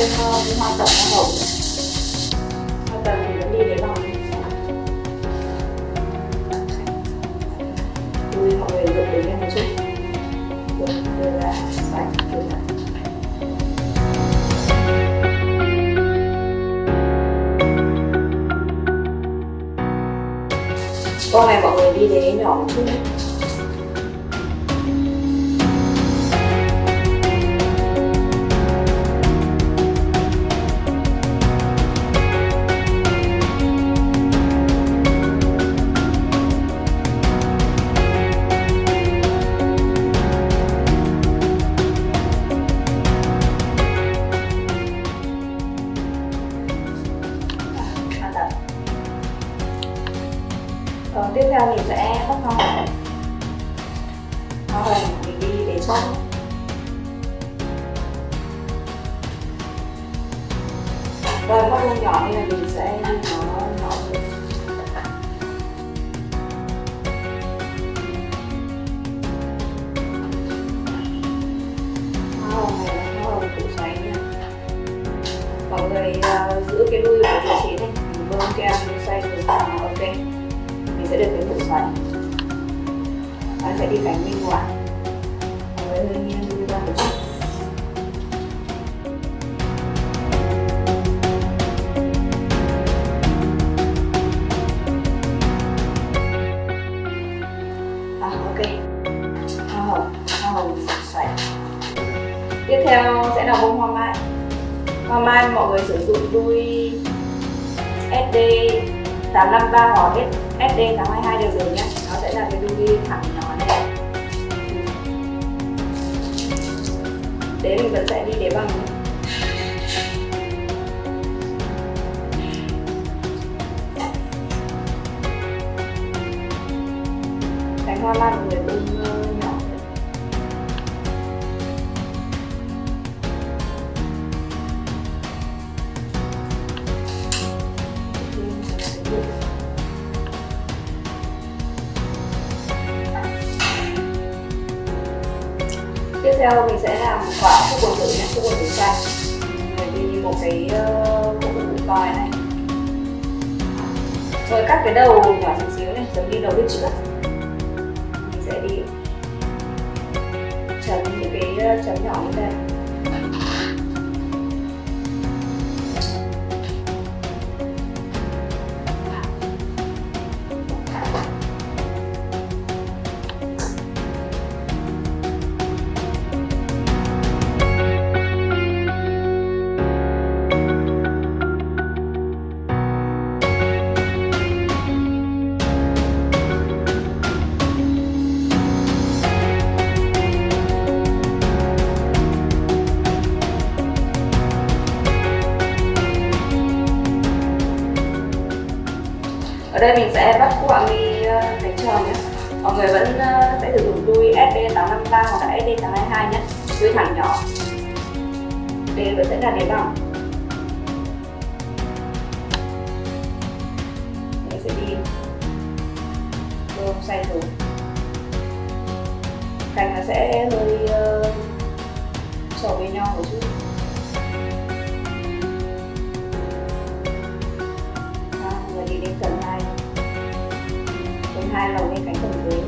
thêm hoa tầm hoa hồng. Hoa tầm thì vẫn đi đấy bằng tôi mọi người dựng đến lên một chút, đưa ra xoay đưa ra. Con này mọi người đi đế nhỏ một chút đấy. Tiếp theo mình sẽ bắt hoa hồng. Hoa hồng mình đi để chốt. Rồi bắt luôn nhỏ nên là mình sẽ đi nó nhỏ hơn. Hoa hồng này là hoa hồng củ xoáy nha. Mọi người giữ cái đuôi của vị trí này, mình bơm kem mình xoay từ là ok. Mình sẽ được cái nụ xoáy. Nó sẽ đi cánh bên ngoài. Mọi người hơi nghiêng đi ra một chút. Ok. Hoa hồng xoáy. Tiếp theo sẽ là bông hoa mai. Hoa mai mọi người sử dụng đuôi SD 853 hoặc SD 822 đều được nhé. Nó sẽ là cái đuôi thẳng nhỏ này. Đấy mình vẫn sẽ đi đế bằng. Cánh hoa mai mọi người bưng nhỏ. Tiếp theo mình sẽ làm quả khúc quần tử nhé, khúc quần tử xanh. Mình đi một cái khúc quần tử coi này. Rồi cắt cái đầu nhỏ xíu xíu này, giống như đầu đít chữ. Mình sẽ đi chấm những cái chấm nhỏ như đây. Ở đây mình sẽ bắt quạ mi cánh tròn nhé. Mọi người vẫn sẽ sử dụng đuôi SD853 hoặc là SD822 nhé. Đuôi thẳng nhỏ. Đây vẫn sẽ là đế bằng. Mình sẽ đi xoay rồi. Cánh nó sẽ hơi trổ với nhau một chút. Rồi đi đến phần 2. Phần 2 lồng lên cánh phần dưới.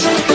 Just